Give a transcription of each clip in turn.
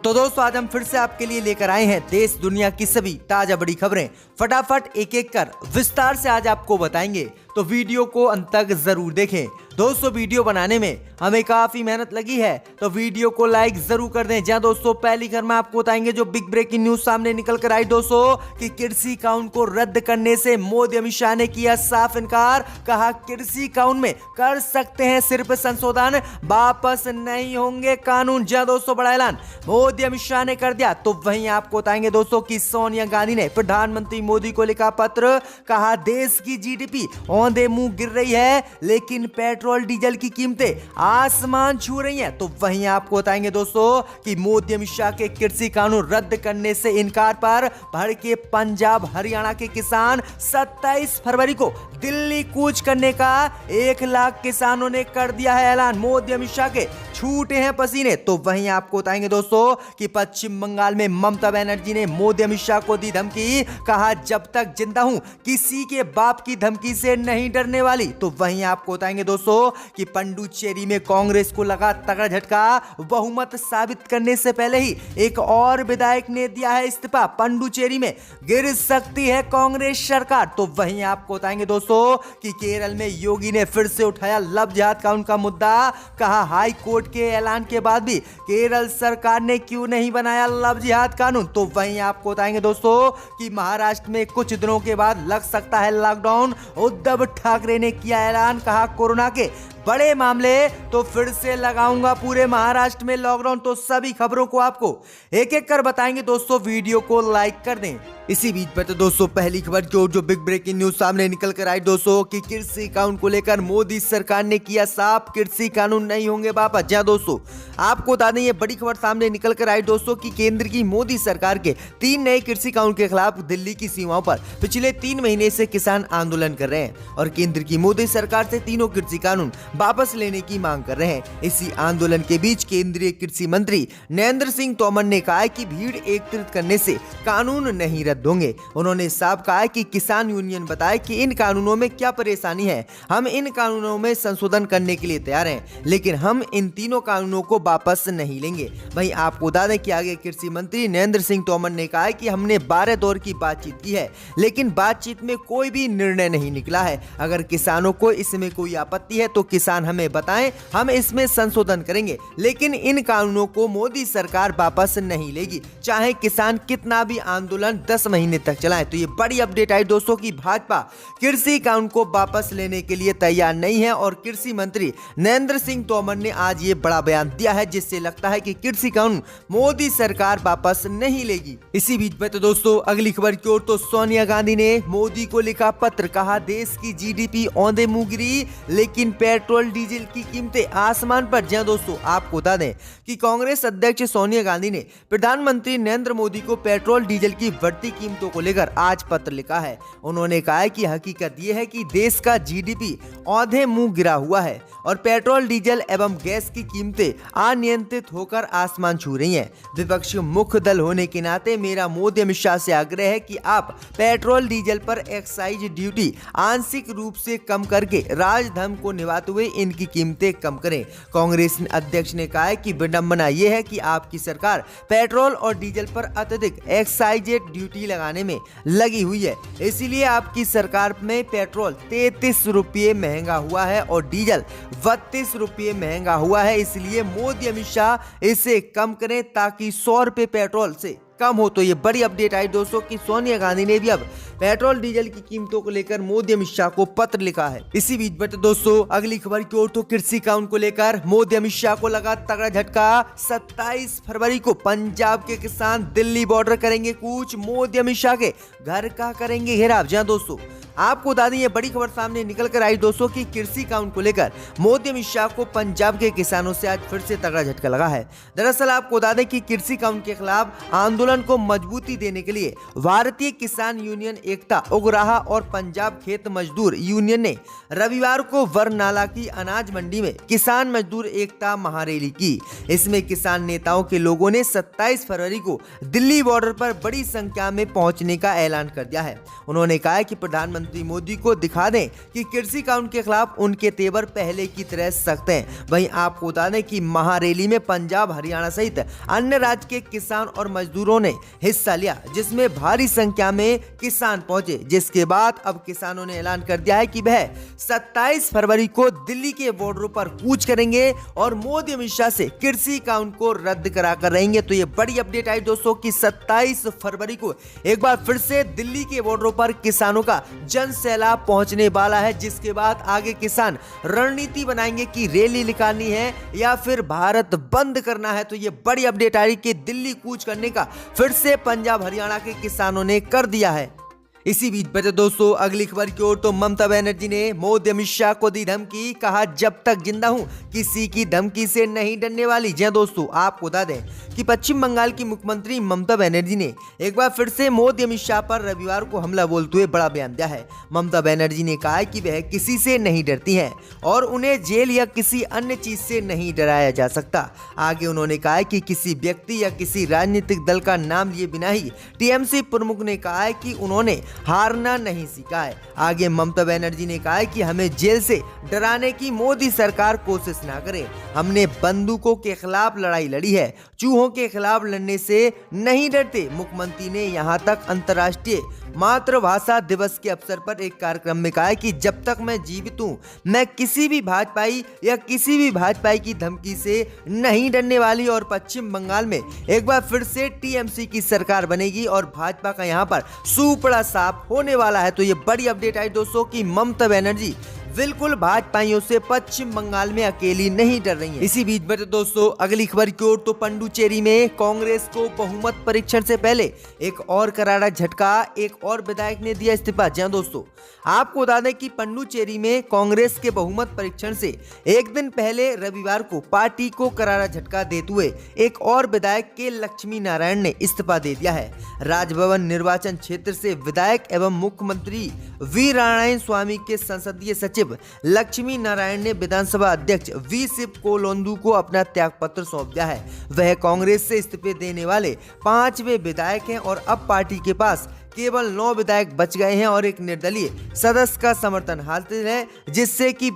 तो दोस्तों आज हम फिर से आपके लिए लेकर आए हैं देश दुनिया की सभी ताजा बड़ी खबरें। फटाफट एक एक कर विस्तार से आज आपको बताएंगे, तो वीडियो को अंत तक जरूर देखें। दोस्तों वीडियो बनाने में हमें काफी मेहनत लगी है, तो वीडियो को लाइक जरूर कर दें। जहां दोस्तों पहली खबर में आपको बताएंगे जो बिग ब्रेकिंग न्यूज सामने निकल कर आई दोस्तों कि कृषि कानून को रद्द करने से मोदी अमित शाह ने किया साफ इनकार। कहा कृषि कानून में कर सकते हैं सिर्फ संशोधन, वापस नहीं होंगे कानून। जहां दोस्तों बड़ा ऐलान मोदी अमित शाह ने कर दिया। तो वहीं आपको बताएंगे दोस्तों कि सोनिया गांधी ने प्रधानमंत्री मोदी को लिखा पत्र। कहा देश की जीडीपी औंधे मुंह गिर रही है, लेकिन पेट्रोल डीजल की कीमतें आसमान छू रही हैं। तो वहीं आपको बताएंगे दोस्तों कि मोदी अमित शाह के कृषि कानून रद्द करने से इनकार पर भड़के पंजाब हरियाणा के किसान 27 फरवरी को दिल्ली कूच करने का 1 लाख किसानों ने कर दिया है ऐलान। मोदी अमित शाह के छूटे हैं पसीने। तो वहीं आपको बताएंगे दोस्तों कि पश्चिम बंगाल में ममता बनर्जी ने मोदी अमित शाह को दी धमकी। कहा जब तक जिंदा हूं किसी के बाप की धमकी से नहीं डरने वाली। तो वहीं आपको बताएंगे दोस्तों कि पुडुचेरी में कांग्रेस को लगा तगड़ा झटका। बहुमत साबित करने से पहले ही एक और विधायक ने दिया है इस्तीफा। पुडुचेरी में गिर सकती है कांग्रेस सरकार। तो वहीं आपको बताएंगे दोस्तों कि केरल में योगी ने फिर से उठाया लव जिहाद कानून का मुद्दा। कहा हाई कोर्ट के ऐलान के बाद भी केरल सरकार ने क्यों नहीं बनाया लव जिहाद कानून। तो वहीं आपको बताएंगे दोस्तों कि महाराष्ट्र में कुछ दिनों के बाद लग सकता है लॉकडाउन। उद्धव ठाकरे ने किया ऐलान। कहा कोरोना के बड़े मामले तो फिर से लगाऊंगा पूरे महाराष्ट्र में लॉकडाउन। तो सभी खबरों को आपको एक एक कर बताएंगे दोस्तों, वीडियो को लाइक कर दें। इसी बीच पर तो दोस्तों पहली खबर जो बिग ब्रेकिंग न्यूज सामने निकल कर आई दोस्तों कि कृषि कानून को लेकर मोदी सरकार ने किया साफ, कृषि कानून नहीं होंगे वापस। जहां दोस्तों आपको बता दें ये बड़ी खबर सामने निकल कर आई दोस्तों कि केंद्र की मोदी सरकार के 3 नए कृषि कानून के खिलाफ दिल्ली की सीमाओं पर पिछले 3 महीने से किसान आंदोलन कर रहे हैं और केंद्र की मोदी सरकार से तीनों कृषि कानून वापस लेने की मांग कर रहे हैं। इसी आंदोलन के बीच केंद्रीय कृषि मंत्री नरेंद्र सिंह तोमर ने कहा है कि भीड़ एकत्रित करने से कानून नहीं रद्द होंगे। उन्होंने साफ कहा है कि किसान यूनियन बताए कि इन कानूनों में क्या परेशानी है, हम इन कानूनों में संशोधन करने के लिए तैयार हैं, लेकिन हम इन तीनों कानूनों को वापस नहीं लेंगे। वहीं आपको बता दें कि आगे कृषि मंत्री नरेंद्र सिंह तोमर ने कहा है कि हमने 12 दौर की बातचीत की है, लेकिन बातचीत में कोई भी निर्णय नहीं निकला है। अगर किसानों को इसमें कोई आपत्ति है तो किसान हमें बताएं, हम इसमें संशोधन करेंगे, लेकिन इन कानूनों को मोदी सरकार वापस नहीं लेगी, चाहे किसान कितना भी आंदोलन 10 महीने तक चलाएं। तो ये बड़ी अपडेट आई दोस्तों कि भाजपा कृषि कानून को वापस लेने के लिए तैयार नहीं है और कृषि मंत्री नरेंद्र सिंह तोमर ने आज ये बड़ा बयान दिया है, जिससे लगता है कि कृषि कानून मोदी सरकार वापस नहीं लेगी। इसी बीच में तो दोस्तों अगली खबर की ओर तो सोनिया गांधी ने मोदी को लिखा पत्र। कहा देश की जीडीपी औंधे मुंह गिरी, लेकिन पेट्रोल डीजल की कीमतें आसमान पर। जहां दोस्तों आपको बता दें कि कांग्रेस अध्यक्ष सोनिया गांधी ने प्रधानमंत्री नरेंद्र मोदी को पेट्रोल डीजल की बढ़ती कीमतों को लेकर आज पत्र लिखा है। उन्होंने कहा है कि हकीकत यह है कि देश का जीडीपी औंधे मुंह गिरा हुआ है और पेट्रोल डीजल एवं गैस की कीमतें अनियंत्रित होकर आसमान छू रही हैं। विपक्ष मुख्य दल होने के नाते मेरा मोदी अमित शाह से आग्रह है कि आप पेट्रोल डीजल पर एक्साइज ड्यूटी आंशिक रूप से कम करके राजधर्म को निभाते हुए इनकी कीमतें कम करें। कांग्रेस अध्यक्ष ने कहा है कि विडंबना यह है कि आपकी सरकार पेट्रोल और डीजल पर अत्यधिक एक्साइज ड्यूटी लगाने में लगी हुई है, इसीलिए आपकी सरकार में पेट्रोल 33 रुपये महंगा हुआ है और डीजल 32 रुपये महंगा हुआ है। इसलिए मोदी अमित शाह इसे कम करें ताकि 100 रुपये पेट्रोल से कम हो। तो ये बड़ी अपडेट आई दोस्तों कि सोनिया गांधी ने भी अब पेट्रोल डीजल की कीमतों को लेकर मोदी अमित शाह को पत्र लिखा है। इसी बीच में तो दोस्तों अगली खबर की ओर तो कृषि कानून को लेकर मोदी अमित शाह को लगा तगड़ा झटका। 27 फरवरी को पंजाब के किसान दिल्ली बॉर्डर करेंगे कूच, मोदी अमित शाह के घर का करेंगे घेराव। जहां दोस्तों आपको बता दें ये बड़ी खबर सामने निकल कर आई दोस्तों कि कृषि कानून को लेकर मोदी अमित शाह को पंजाब के किसानों से आज फिर से तगड़ा झटका लगा है। दरअसल आपको बता दें कि कृषि कानून के खिलाफ आंदोलन को मजबूती देने के लिए भारतीय किसान यूनियन एकता उगराहा और पंजाब खेत मजदूर यूनियन ने रविवार को बरनाला की अनाज मंडी में किसान मजदूर एकता महारैली की। इसमें किसान नेताओं के लोगों ने 27 फरवरी को दिल्ली बॉर्डर पर बड़ी संख्या में पहुंचने का ऐलान कर दिया है। उन्होंने कहा कि प्रधानमंत्री मोदी को दिखा दें कि कृषि कानून के खिलाफ उनके तेवर पहले की तरह सख्त हैं। वहीं आपको बता दें कि महारैली में पंजाब, हरियाणा सहित अन्य राज्य के किसान और मजदूरों ने हिस्सा लिया, जिसमें भारी संख्या में किसान पहुंचे। जिसके बाद अब किसानों ने ऐलान कर दिया है कि वह 27 फरवरी को दिल्ली के बॉर्डरों पर कूच करेंगे और मोदी अमित शाह से कृषि कानून को रद्द कराकर रहेंगे। तो ये बड़ी अपडेट आई दोस्तों कि 27 फरवरी को एक बार फिर से दिल्ली के बॉर्डरों पर किसानों का जन सैलाब पहुंचने वाला है, जिसके बाद आगे किसान रणनीति बनाएंगे कि रैली निकालनी है या फिर भारत बंद करना है। तो ये बड़ी अपडेट आ रही कि दिल्ली कूच करने का फिर से पंजाब, हरियाणा के किसानों ने कर दिया है। इसी बीच बचे दोस्तों अगली खबर की ओर, तो ममता बनर्जी ने मोदी अमित शाह को दी धमकी, कहा जब तक जिंदा हूं किसी की धमकी से नहीं डरने वाली। जी दोस्तों, आपको बता दें कि पश्चिम बंगाल की मुख्यमंत्री ममता बनर्जी ने एक बार फिर से मोदी अमित शाह पर रविवार को हमला बोलते हुए बड़ा बयान दिया है। ममता बनर्जी ने कहा कि वह किसी से नहीं डरती हैं और उन्हें जेल या किसी अन्य चीज से नहीं डराया जा सकता। आगे उन्होंने कहा कि किसी व्यक्ति या किसी राजनीतिक दल का नाम लिए बिना ही टीएमसी प्रमुख ने कहा है कि उन्होंने हारना नहीं सीखा है। आगे ममता बनर्जी ने कहा है कि हमें जेल से डराने की मोदी सरकार कोशिश ना करे। हमने बंदूकों के खिलाफ लड़ाई लड़ी है, चूहों के खिलाफ लड़ने से नहीं डरते। मुख्यमंत्री ने यहां तक अंतर्राष्ट्रीय मातृभाषा दिवस के अवसर पर एक कार्यक्रम में कहा है कि जब तक मैं जीवित हूं मैं किसी भी भाजपाई या किसी भी भाजपाई की धमकी से नहीं डरने वाली। और पश्चिम बंगाल में एक बार फिर से टीएमसी की सरकार बनेगी और भाजपा का यहां पर सुपड़ा साफ होने वाला है। तो ये बड़ी अपडेट आई दोस्तों कि ममता बनर्जी बिल्कुल भाजपाइयों से पश्चिम बंगाल में अकेली नहीं डर रही है। इसी बीच में दोस्तों अगली खबर की ओर, तो पुडुचेरी में कांग्रेस को बहुमत परीक्षण से पहले एक और करारा झटका, एक और विधायक ने दिया इस्तीफा। जी दोस्तों, आपको बता दें कि पुडुचेरी में कांग्रेस के बहुमत परीक्षण से एक दिन पहले रविवार को पार्टी को करारा झटका देते हुए एक और विधायक के लक्ष्मी नारायण ने इस्तीफा दे दिया है। राजभवन निर्वाचन क्षेत्र से विधायक एवं मुख्यमंत्री वी नारायण स्वामी के संसदीय सचिव लक्ष्मी नारायण ने विधानसभा अध्यक्ष वी शिव कोलोंदू को अपना त्यागपत्र सौंप दिया है। वह कांग्रेस से इस्तीफे देने वाले 5वें विधायक हैं और अब पार्टी के पास केवल 9 विधायक बच गए हैं और एक निर्दलीय सदस्य का समर्थन हासिल है, जिससे कि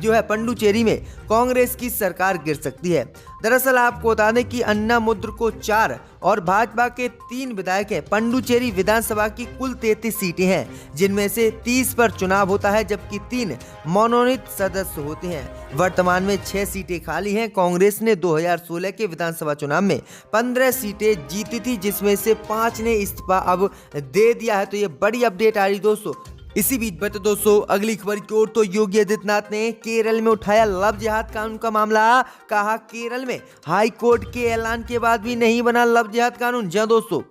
जो है पुडुचेरी में कांग्रेस की सरकार गिर सकती है। दरअसल आपको बता दें कि अन्नामुद्र को 4 और भाजपा के 3 विधायक हैं। पुडुचेरी विधानसभा की कुल 33 सीटें हैं, जिनमें से 30 पर चुनाव होता है, जबकि 3 मनोनीत सदस्य होते हैं। वर्तमान में 6 सीटें खाली हैं। कांग्रेस ने 2016 के विधानसभा चुनाव में 15 सीटें जीती थी, जिसमें से 5 ने इस्तीफा अब दे दिया है। तो ये बड़ी अपडेट आ रही दोस्तों। इसी बीच बता दोस्तों अगली खबर की ओर, तो योगी आदित्यनाथ ने केरल में उठाया लव जिहाद कानून का मामला। कहा केरल में हाई कोर्ट के ऐलान के बाद भी नहीं बना लव जिहाद कानून। जी दोस्तों,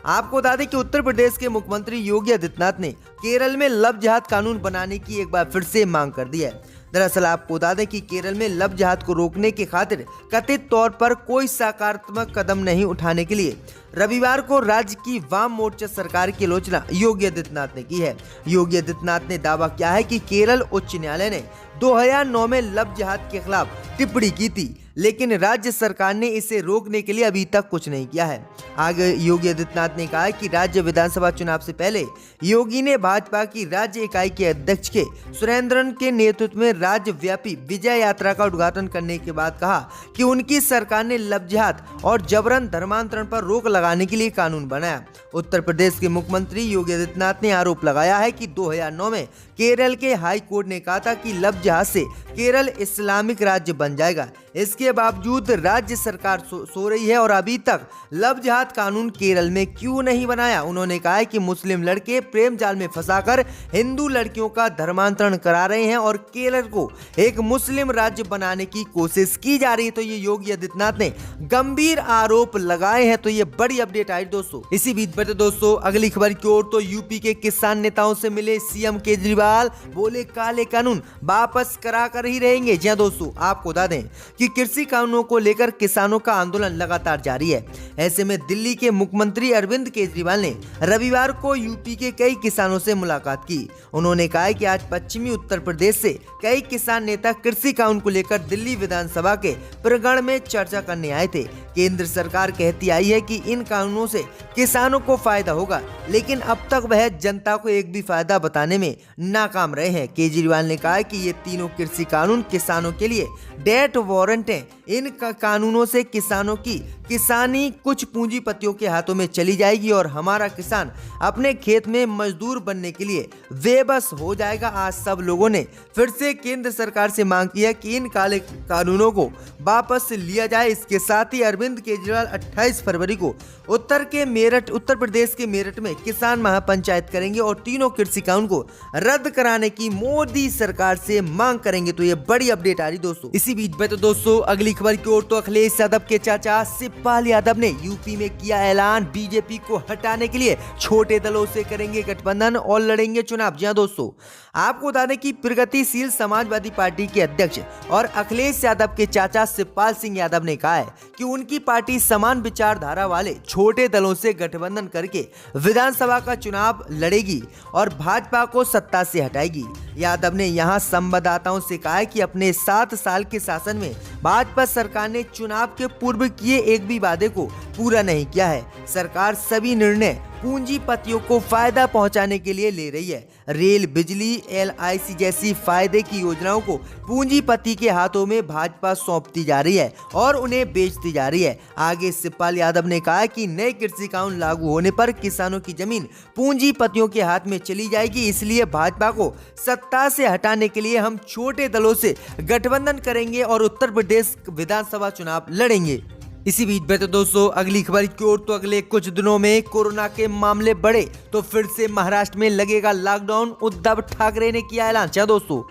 आपको बता दें कि उत्तर प्रदेश के मुख्यमंत्री योगी आदित्यनाथ ने केरल में लव जिहाद कानून बनाने की एक बार फिर से मांग कर दी है। दरअसल आपको बता दें कि केरल में लव जिहाद को रोकने के खातिर कथित तौर पर कोई सकारात्मक कदम नहीं उठाने के लिए रविवार को राज्य की वाम मोर्चा सरकार की आलोचना योगी आदित्यनाथ ने की है। योगी आदित्यनाथ ने दावा किया है कि केरल उच्च न्यायालय ने 2009 में लव जिहाद के खिलाफ टिप्पणी की थी, लेकिन राज्य सरकार ने इसे रोकने के लिए अभी तक कुछ नहीं किया है। आगे योगी आदित्यनाथ ने कहा कि राज्य विधानसभा चुनाव से पहले योगी ने भाजपा की राज्य इकाई के अध्यक्ष के सुरेंद्रन के नेतृत्व में राज्य व्यापी विजय यात्रा का उद्घाटन करने के बाद कहा कि उनकी सरकार ने लव जिहाद और जबरन धर्मांतरण पर रोक लगाने के लिए कानून बनाया। उत्तर प्रदेश के मुख्यमंत्री योगी आदित्यनाथ ने आरोप लगाया है कि 2009 में केरल के हाई कोर्ट ने कहा था कि लव जिहाद से केरल इस्लामिक राज्य बन जाएगा। इसके बावजूद राज्य सरकार सो रही है और अभी तक लव जिहाद कानून केरल में क्यों नहीं बनाया। उन्होंने कहा है कि मुस्लिम लड़के प्रेम जाल में फंसाकर हिंदू लड़कियों का धर्मांतरण करा रहे हैं और केरल को एक मुस्लिम राज्य बनाने की कोशिश की जा रही है। तो ये योगी आदित्यनाथ ने गंभीर आरोप लगाए हैं। तो ये बड़ी अपडेट आई दोस्तों। इसी बीच बचे दोस्तों अगली खबर की ओर, तो यूपी के किसान नेताओं से मिले सीएम केजरीवाल, बोले काले कानून वापस करा कर ही रहेंगे। जी दोस्तों, आपको बता दें कि कि कृषि कानूनों को लेकर किसानों का आंदोलन लगातार जारी है। ऐसे में दिल्ली के मुख्यमंत्री अरविंद केजरीवाल ने रविवार को यूपी के कई किसानों से मुलाकात की। उन्होंने कहा कि आज पश्चिमी उत्तर प्रदेश से कई किसान नेता कृषि कानून को लेकर दिल्ली विधानसभा के प्रांगण में चर्चा करने आए थे। केंद्र सरकार कहती आई है कि इन कानूनों से किसानों को फायदा होगा, लेकिन अब तक वह जनता को एक भी फायदा बताने में नाकाम रहे हैं। केजरीवाल ने कहा कि ये तीनों कृषि कानून किसानों के लिए डेथ वारंट हैं। इन कानूनों से किसानों की किसानी कुछ पूंजीपतियों के हाथों में चली जाएगी और हमारा किसान अपने खेत में मजदूर बनने के लिए बेबस हो जाएगा। आज सब लोगों ने फिर से केंद्र सरकार से मांग की है कि इन काले कानूनों को वापस लिया जाए। इसके साथ ही अरविंद केजरीवाल 28 फरवरी को उत्तर प्रदेश के मेरठ में किसान महापंचायत करेंगे और तीनों कृषि कानून को रद्द कराने की मोदी सरकार से मांग करेंगे। तो ये बड़ी अपडेट आ रही दोस्तों। इसी बीच में तो दोस्तों अगली खबर की ओर तो अखिलेश यादव के चाचा शिवपाल यादव ने यूपी में किया ऐलान, बीजेपी को हटाने के लिए छोटे दलों से करेंगे गठबंधन और लड़ेंगे चुनाव। जी हां दोस्तों, आपको बता दें कि प्रगतिशील समाजवादी पार्टी के अध्यक्ष और अखिलेश यादव के चाचा शिवपाल सिंह यादव ने कहा है कि उनकी पार्टी समान विचारधारा वाले छोटे दलों से गठबंधन करके विधानसभा का चुनाव लड़ेगी और भाजपा को सत्ता से हटाएगी। यादव ने यहां संवाददाताओं से कहा कि अपने 7 साल के शासन में भाजपा सरकार ने चुनाव के पूर्व किए एक भी वादे को पूरा नहीं किया है। सरकार सभी निर्णय पूंजीपतियों को फायदा पहुंचाने के लिए ले रही है। रेल, बिजली, LIC जैसी फायदे की योजनाओं को पूंजीपति के हाथों में भाजपा सौंपती जा रही है और उन्हें बेचती जा रही है। आगे शिवपाल यादव ने कहा कि नए कृषि कानून लागू होने पर किसानों की जमीन पूंजीपतियों के हाथ में चली जाएगी, इसलिए भाजपा को सत्ता से हटाने के लिए हम छोटे दलों से गठबंधन करेंगे और उत्तर प्रदेश विधानसभा चुनाव लड़ेंगे। इसी बीच में तो दोस्तों अगली खबर की ओर तो अगले कुछ दिनों में कोरोना के मामले बढ़े तो फिर से महाराष्ट्र में लगेगा लॉकडाउन। उद्धव ठाकरे ने किया ऐलान। क्या दोस्तों,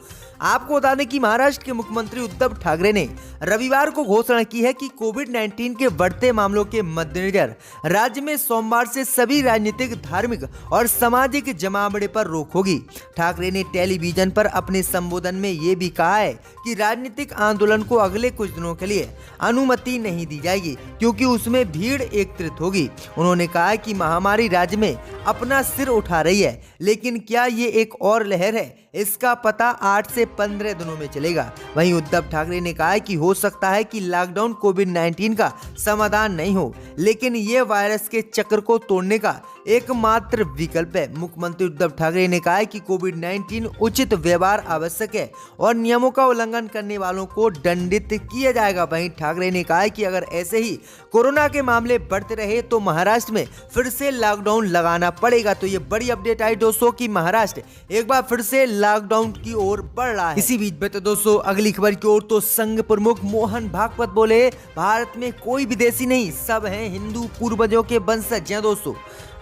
आपको बता दें कि महाराष्ट्र के मुख्यमंत्री उद्धव ठाकरे ने रविवार को घोषणा की है कि कोविड-19 के बढ़ते मामलों के मद्देनजर राज्य में सोमवार से सभी राजनीतिक, धार्मिक और सामाजिक जमावड़े पर रोक होगी। ठाकरे ने टेलीविजन पर अपने संबोधन में ये भी कहा है कि राजनीतिक आंदोलन को अगले कुछ दिनों के लिए अनुमति नहीं दी जाएगी क्योंकि उसमें भीड़ एकत्रित होगी। उन्होंने कहा कि महामारी राज्य में अपना सिर उठा रही है, लेकिन क्या ये एक और लहर है, इसका पता 8 से 15 दिनों में चलेगा। वहीं उद्धव ठाकरे ने कहा है कि हो सकता है कि लॉकडाउन कोविड-19 का समाधान नहीं हो, लेकिन ये वायरस के चक्र को तोड़ने का एकमात्र विकल्प है। मुख्यमंत्री उद्धव ठाकरे ने कहा है कि कोविड-19 उचित व्यवहार आवश्यक है और नियमों का उल्लंघन करने वालों को दंडित किया जाएगा। वहीं ठाकरे ने कहा है कि अगर ऐसे ही कोरोना के मामले बढ़ते रहे तो महाराष्ट्र में फिर से लॉकडाउन लगाना पड़ेगा। तो ये बड़ी अपडेट आई दोस्तों कि महाराष्ट्र एक बार फिर से लॉकडाउन की ओर बढ़ रहा है। इसी बीच में तो दोस्तों अगली खबर की ओर तो संघ प्रमुख मोहन भागवत बोले, भारत में कोई विदेशी नहीं, सब हैं हिंदू पूर्वजों के वंशज। हैं दोस्तों,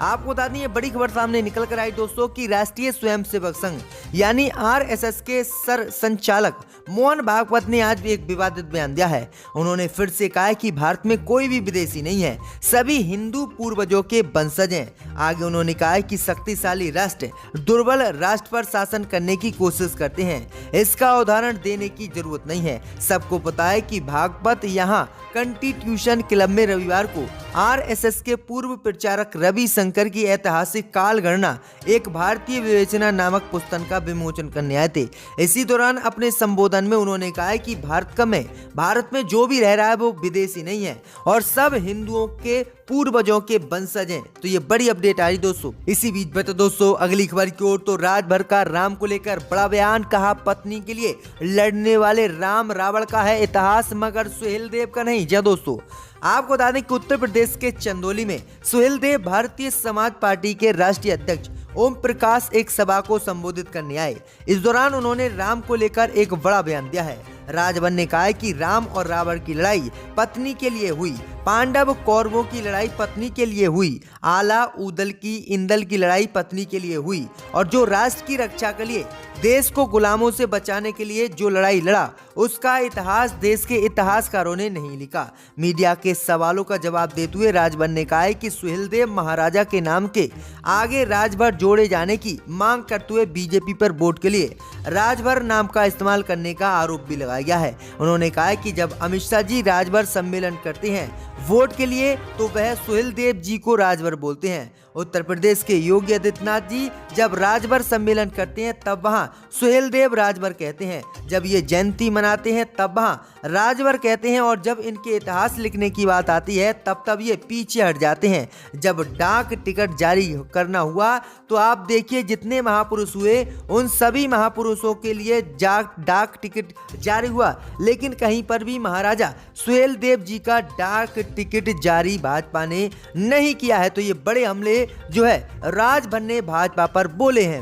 आपको बता दें ये बड़ी खबर सामने निकल कर आई दोस्तों कि राष्ट्रीय स्वयंसेवक संघ यानी RSS के सर संचालक मोहन भागवत ने आज भी एक विवादित बयान दिया है। उन्होंने फिर से कहा है कि भारत में कोई भी विदेशी नहीं है, सभी हिंदू पूर्वजों के वंशज हैं। आगे उन्होंने कहा है कि शक्तिशाली राष्ट्र दुर्बल राष्ट्र पर शासन करने की कोशिश करते हैं, इसका उदाहरण देने की जरूरत नहीं है। सबको पता है कि भागवत यहाँ कॉन्स्टिट्यूशन क्लब में रविवार को RSS के पूर्व प्रचारक रवि शंकर की ऐतिहासिक काल गणना एक भारतीय विवेचना नामक पुस्तक का विमोचन करने आए थे। इसी दौरान अपने संबोधन में उन्होंने कहा है कि भारत में जो भी रह रहा है वो विदेशी नहीं है और सब हिंदुओं के पूर्वजों के वंशज हैं। तो ये बड़ी अपडेट आ रही दोस्तों। इसी बीच में तो दोस्तों अगली खबर की ओर तो राजभर का राम को लेकर बड़ा बयान, कहा पत्नी के लिए लड़ने वाले राम रावण का है इतिहास मगर सुहेलदेव का नहीं। जी दोस्तों, आपको बता दें कि उत्तर प्रदेश के चंदौली में सुहेलदेव भारतीय समाज पार्टी के राष्ट्रीय अध्यक्ष ओम प्रकाश एक सभा को संबोधित करने आए। इस दौरान उन्होंने राम को लेकर एक बड़ा बयान दिया है। राजभर ने कहा है कि राम और रावण की लड़ाई पत्नी के लिए हुई, पांडव कौरवों की लड़ाई पत्नी के लिए हुई, आला उदल की इंदल की लड़ाई पत्नी के लिए हुई, और जो राष्ट्र की रक्षा के लिए, देश को गुलामों से बचाने के लिए जो लड़ाई लड़ा, उसका इतिहास देश के इतिहासकारों ने नहीं लिखा। मीडिया के सवालों का जवाब देते हुए राजभर ने कहा है कि सुहेलदेव महाराजा के नाम के आगे राजभर जोड़े जाने की मांग करते हुए बीजेपी पर वोट के लिए राजभर नाम का इस्तेमाल करने का आरोप भी लगाया गया है। उन्होंने कहा है कि जब अमित शाह जी राजभर सम्मेलन करते हैं वोट के लिए तो वह सुहेलदेव जी को राजभर बोलते हैं। उत्तर प्रदेश के योगी आदित्यनाथ जी जब राजभर सम्मेलन करते हैं तब वहां सुहेलदेव राजभर कहते हैं, जब ये जयंती मनाते हैं तब वहां राजभर कहते हैं, और जब इनके इतिहास लिखने की बात आती है तब ये पीछे हट जाते हैं। जब डाक टिकट जारी करना हुआ तो आप देखिए जितने महापुरुष हुए उन सभी महापुरुषों के लिए डाक टिकट जारी हुआ, लेकिन कहीं पर भी महाराजा सुहेलदेव जी का डाक टिकट जारी भाजपा ने नहीं किया है। तो ये बड़े हमले जो है राजभर ने भाजपा पर बोले हैं।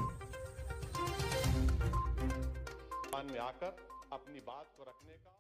में आकर अपनी बात को रखने का